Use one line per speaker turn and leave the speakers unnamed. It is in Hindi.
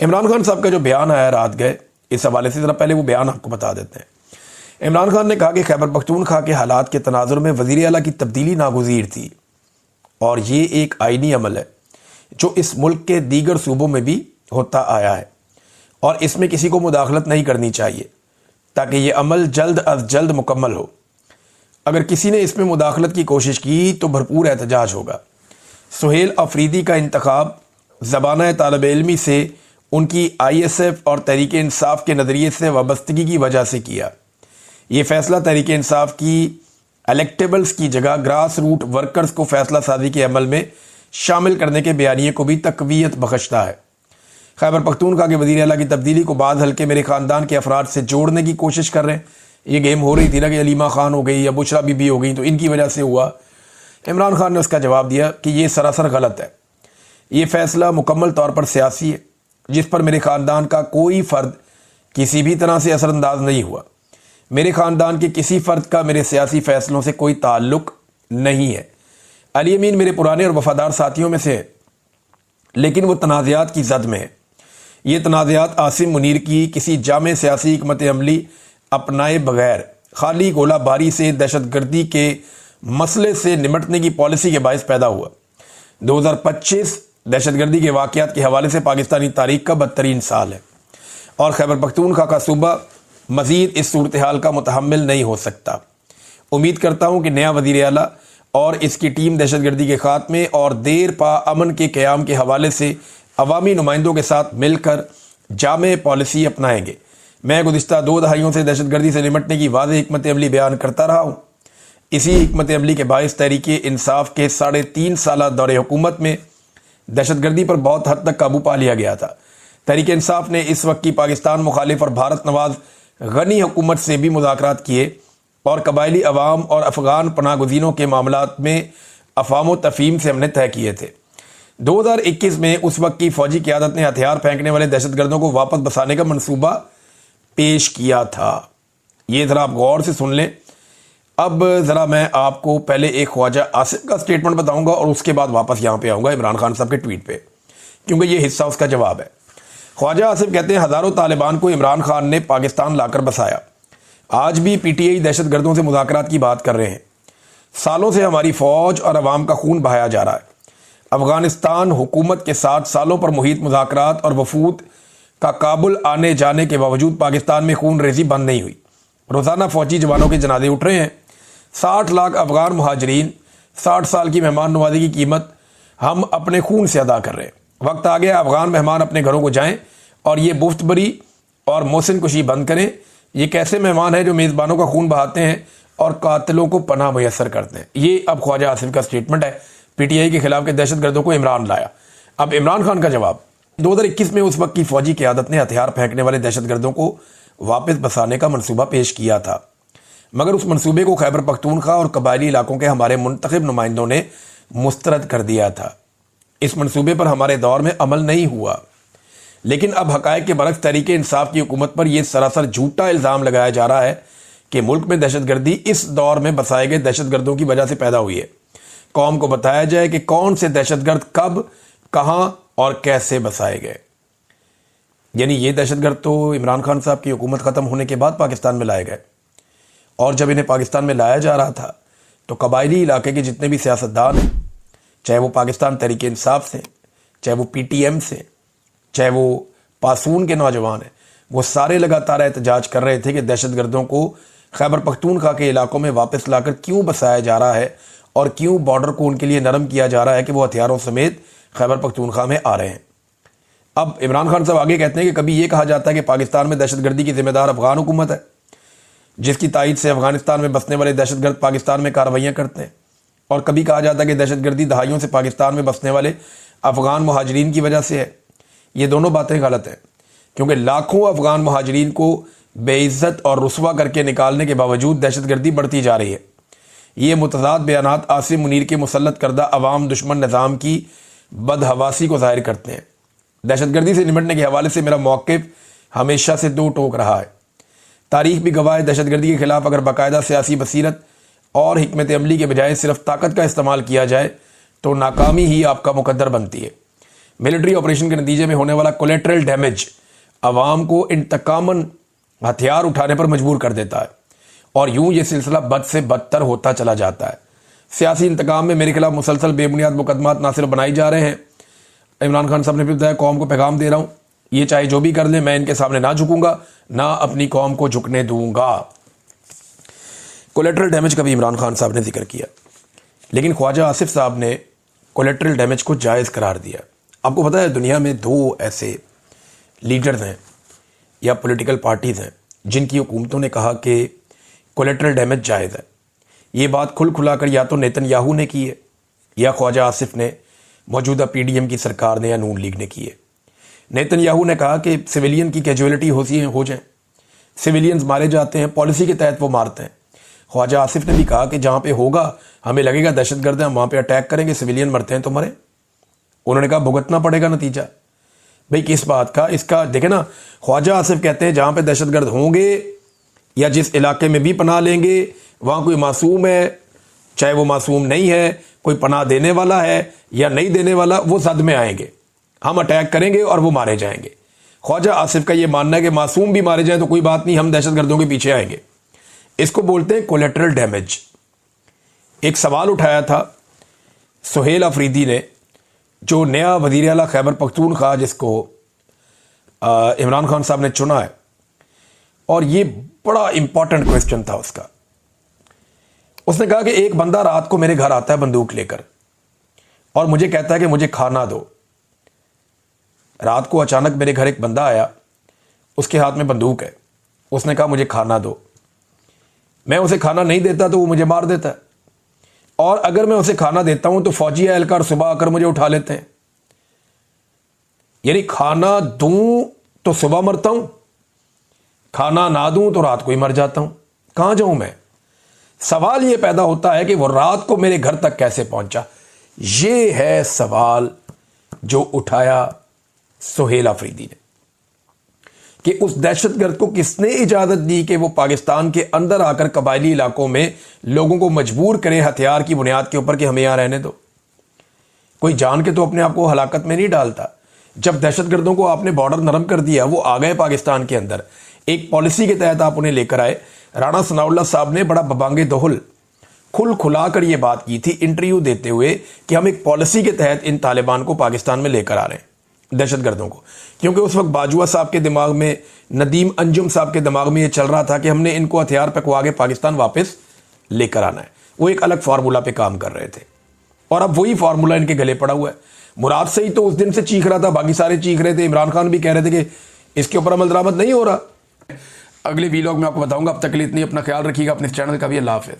इमरान खान साहब का जो बयान आया रात गए, इस हवाले से ज़रा पहले वो बयान आपको बता देते हैं। इमरान खान ने कहा कि खैबर पख्तूनख्वा के हालात के तनाजुर में वज़ीर आला की तब्दीली नागुज़ीर थी और ये एक आइनी अमल है जो इस मुल्क के दीगर सूबों में भी होता आया है और इसमें किसी को मुदाखलत नहीं करनी चाहिए ताकि ये अमल जल्द अज जल्द मुकम्मल हो। अगर किसी ने इसमें मुदाखलत की कोशिश की तो भरपूर एहतजाज होगा। सुहेल अफरीदी का इंतखाब ज़बाना तालिब इल्मी से उनकी ISF और तहरीक इंसाफ के नज़रिए से वाबस्तगी की वजह से किया। ये फ़ैसला तहरीक इंसाफ की इलेक्टेबल्स की जगह ग्रास रूट वर्कर्स को फ़ैसला साजी के अमल में शामिल करने के बयानिए को भी तक़वियत बख्शता है। खैबर पख्तूनख्वा के वज़ीर आला की तब्दीली को बाद हल्के मेरे ख़ानदान के अफराद से जोड़ने की कोशिश कर रहे हैं। ये गेम हो रही थी ना कि अलीमा खान हो गई या बुशरा बीबी हो गई तो इनकी वजह से हुआ। इमरान खान ने उसका जवाब दिया कि ये सरासर गलत है। ये फ़ैसला मुकम्मल तौर पर सियासी है जिस पर मेरे ख़ानदान का कोई फ़र्द किसी भी तरह से असरअंदाज नहीं हुआ। मेरे ख़ानदान के किसी फ़र्द का मेरे सियासी फ़ैसलों से कोई ताल्लुक़ नहीं है। अली अमीन मेरे पुराने और वफ़ादार साथियों में से है लेकिन वो तनाज़ात की जद में है। ये तनाज़ात आसिम मुनीर की किसी जामे सियासी हिकमत अमली अपनाए बगैर खाली गोला बारी से दहशतगर्दी के मसले से निमटने की पॉलिसी के बायस पैदा हुआ। 2025 दहशतगर्दी के वाक़यात के हवाले से पाकिस्तानी तारीख का बदतरीन साल है और खैबर पख्तूनख्वा का सूबा मज़ीद इस सूरत हाल का मुतहम्मिल नहीं हो सकता। उम्मीद करता हूँ कि नया वज़ीर आला और इसकी टीम दहशतगर्दी के ख़ात्मे और देर पा अमन के क़याम के हवाले से अवामी नुमाइंदों के साथ मिलकर जामे पॉलिसी अपनाएंगे। मैं गुज़िश्ता 2 दहाइयों से दहशतगर्दी से निमटने की वाज़ेह हिकमत अमली बयान करता रहा हूँ। इसी हिकमत अमली के बायस तहरीक इंसाफ के 3.5 साला दौरे हुकूमत में दहशतगर्दी पर बहुत हद तक काबू पा लिया गया था। तहरीक इंसाफ ने इस वक्त की पाकिस्तान मुखालिफ और भारत नवाज गनी हुकूमत से भी मुज़ाकरात किए और कबायली अवाम और अफ़गान पनाहगज़ीनों के मामलात में अफ़ाम व तफ़हीम से हमने तय किए थे। 2021 में उस वक्त की फ़ौजी क़यादत ने हथियार फेंकने वाले दहशतगर्दों को वापस बसाने का मनसूबा पेश किया था। ये ज़रा आप गौर से सुन लें। अब ज़रा मैं आपको पहले एक ख्वाजा आसिफ का स्टेटमेंट बताऊंगा और उसके बाद वापस यहाँ पे आऊँगा इमरान खान साहब के ट्वीट पे, क्योंकि ये हिस्सा उसका जवाब है। ख्वाजा आसिफ कहते हैं, हज़ारों तालिबान को इमरान खान ने पाकिस्तान लाकर बसाया। आज भी PTI दहशतगर्दों से मुज़ाकरात की बात कर रहे हैं। सालों से हमारी फ़ौज और अवाम का खून बहाया जा रहा है। अफ़गानिस्तान हुकूमत के साथ सालों पर मुहित मुज़ाकरात और वफूद का काबुल आने जाने के बावजूद पाकिस्तान में खून रेज़ी बंद नहीं हुई। रोज़ाना फ़ौजी जवानों के जनाजे उठ रहे हैं। 60 लाख अफ़गान मुहाजिरीन, 60 साल की मेहमान नवाजी की कीमत हम अपने खून से अदा कर रहे हैं। वक्त आ गया अफ़गान मेहमान अपने घरों को जाएं और ये मुफ्तबरी और मोहसिन कुशी बंद करें। ये कैसे मेहमान हैं जो मेज़बानों का खून बहाते हैं और कातिलों को पनाह मुयस्सर करते हैं। ये अब ख्वाजा आसिफ का स्टेटमेंट है। PTI के खिलाफ के दहशतगर्दों को इमरान लाया। अब इमरान खान का जवाब। 2021 में उस वक्त की फ़ौजी क़यादत ने हथियार फेंकने वाले दहशतगर्दों को वापस बसाने का मनसूबा पेश किया था, मगर उस मनसूबे को खैबर पख्तूनख्वा और कबायली इलाकों के हमारे मुंतखब नुमाइंदों ने मुस्तरद कर दिया था। इस मनसूबे पर हमारे दौर में अमल नहीं हुआ। लेकिन अब हक़ाइक़ के बरक्स तहरीक इंसाफ की हुकूमत पर यह सरासर झूठा इल्ज़ाम लगाया जा रहा है कि मुल्क में दहशतगर्दी इस दौर में बसाए गए दहशतगर्दों की वजह से पैदा हुई है। कौम को बताया जाए कि कौन से दहशतगर्द कब, कहाँ और कैसे बसाए गए। यानी ये दहशतगर्द तो इमरान खान साहब की हुकूमत ख़त्म होने के बाद पाकिस्तान में लाए गए और जब इन्हें पाकिस्तान में लाया जा रहा था तो कबायली इलाके के जितने भी सियासतदान हैं, चाहे वो पाकिस्तान तहरीक इंसाफ से, चाहे वो PTM से, चाहे वो पासून के नौजवान हैं, वो सारे लगातार एहतजाज कर रहे थे कि दहशतगर्दों को खैबर पख्तूनख्वा के इलाकों में वापस लाकर क्यों बसाया जा रहा है और क्यों बॉर्डर को उनके लिए नरम किया जा रहा है कि वो हथियारों समेत खैबर पख्तूनख्वा में आ रहे हैं। अब इमरान खान साहब आगे कहते हैं कि कभी ये कहा जाता है कि पाकिस्तान में दहशतगर्दी की जिम्मेदार अफगान हुकूमत है, जिसकी तायद से अफगानिस्तान में बसने वाले दहशतगर्द पाकिस्तान में कार्रवाइयाँ करते हैं, और कभी कहा जाता है कि दहशतगर्दी दहाइयों से पाकिस्तान में बसने वाले अफगान मुहाजिरीन की वजह से है। ये दोनों बातें गलत हैं, क्योंकि लाखों अफगान मुहाजिरीन को बेइज्जत और रुसवा करके निकालने के बावजूद दहशतगर्दी बढ़ती जा रही है। ये मुतज़ाद बयानात आसिम मुनीर के मुसल्लत करदा अवाम दुश्मन निज़ाम की बदहवासी को ज़ाहिर करते हैं। दहशतगर्दी से निमटने के हवाले से मेरा मौक़िफ़ हमेशा से दो टोक रहा है। तारीख भी गवाह है, दहशतगर्दी के खिलाफ अगर बाकायदा सियासी बसीरत और हिकमत अमली के बजाय सिर्फ ताकत का इस्तेमाल किया जाए तो नाकामी ही आपका मुकद्दर बनती है। मिलिट्री ऑपरेशन के नतीजे में होने वाला कोलेटरल डैमेज अवाम को इंतकामन हथियार उठाने पर मजबूर कर देता है और यूं ये सिलसिला बद से बदतर होता चला जाता है। सियासी इंतकाम में मेरे खिलाफ मुसलसल बेबुनियाद मुकदमात ना सिर्फ बनाए जा रहे हैं, इमरान खान साहब ने भी बताया, कौम को पैगाम दे रहा हूं, ये चाहे जो भी कर ले, मैं इनके सामने ना झुकूंगा, ना अपनी कौम को झुकने दूंगा। कोलेटरल डैमेज का भी इमरान खान साहब ने जिक्र किया, लेकिन ख्वाजा आसिफ साहब ने कोलेटरल डैमेज को जायज़ करार दिया। आपको पता है दुनिया में 2 ऐसे लीडर्स हैं या पॉलिटिकल पार्टीज़ हैं जिनकी हुकूमतों ने कहा कि कोलेटरल डैमेज जायज़ है। ये बात खुल खुलाकर या तो नेतन्याहू ने की है या ख्वाजा आसिफ ने, मौजूदा PDM की सरकार ने या नून लीग ने की है। नेतन्याहू ने कहा कि सिविलियन की कैजुअलिटी हो जाए, सिविलियंस मारे जाते हैं, पॉलिसी के तहत वो मारते हैं। ख्वाजा आसिफ ने भी कहा कि जहाँ पे होगा हमें लगेगा दहशतगर्द हैं, हम वहाँ पे अटैक करेंगे, सिविलियन मरते हैं तो मरे। उन्होंने कहा भुगतना पड़ेगा नतीजा। भाई किस बात का, इसका देखे ना, ख्वाजा आसिफ कहते हैं जहाँ पे दहशतगर्द होंगे या जिस इलाके में भी पनाह लेंगे वहाँ कोई मासूम है, चाहे वो मासूम नहीं है, कोई पनाह देने वाला है या नहीं देने वाला, वो जद में आएंगे, हम अटैक करेंगे और वो मारे जाएंगे। ख्वाजा आसिफ का ये मानना है कि मासूम भी मारे जाए तो कोई बात नहीं, हम दहशतगर्दों के पीछे आएंगे। इसको बोलते हैं कोलेटरल डैमेज। एक सवाल उठाया था सुहेल अफरीदी ने, जो नया वज़ीर आला खैबर पख्तूनख्वा जिसको इमरान खान साहब ने चुना है, और ये बड़ा इंपॉर्टेंट क्वेश्चन था उसका। उसने कहा कि एक बंदा रात को मेरे घर आता है बंदूक लेकर और मुझे कहता है कि मुझे खाना दो। रात को अचानक मेरे घर एक बंदा आया, उसके हाथ में बंदूक है, उसने कहा मुझे खाना दो। मैं उसे खाना नहीं देता तो वो मुझे मार देता है, और अगर मैं उसे खाना देता हूं तो फौजी एहलकार सुबह आकर मुझे उठा लेते हैं। यानी खाना दूं तो सुबह मरता हूं, खाना ना दूं तो रात को ही मर जाता हूं। कहां जाऊं मैं? सवाल यह पैदा होता है कि वो रात को मेरे घर तक कैसे पहुंचा। यह है सवाल जो उठाया सुहेल अफरीदी ने कि उस दहशतगर्द को किसने इजाजत दी कि वो पाकिस्तान के अंदर आकर कबायली इलाकों में लोगों को मजबूर करे हथियार की बुनियाद के ऊपर कि हमें यहां रहने दो। कोई जान के तो अपने आप को हलाकत में नहीं डालता। जब दहशतगर्दों को आपने बॉर्डर नरम कर दिया, वो आ गए पाकिस्तान के अंदर, एक पॉलिसी के तहत आप उन्हें लेकर आए। राणा सनाउल्लाह साहब ने बड़ा बबांगे दोहल खुल खुलाकर यह बात की थी इंटरव्यू देते हुए कि हम एक पॉलिसी के तहत इन तालिबान को पाकिस्तान में लेकर आ रहे हैं, दहशतगर्दों को। क्योंकि उस वक्त बाजुआ साहब के दिमाग में, नदीम अंजुम साहब के दिमाग में यह चल रहा था कि हमने इनको हथियार पकवा के पाकिस्तान वापस लेकर आना है। वो एक अलग फार्मूला पे काम कर रहे थे और अब वही फार्मूला इनके गले पड़ा हुआ है। मुराद सही तो उस दिन से चीख रहा था, बाकी सारे चीख रहे थे, इमरान खान भी कह रहे थे कि इसके ऊपर अमल दरामद नहीं हो रहा। अगले वीलॉग में आपको बताऊंगा। अब तक के लिए इतनी, अपना ख्याल रखिएगा, अपने चैनल का भी। अल्लाह हाफिज़।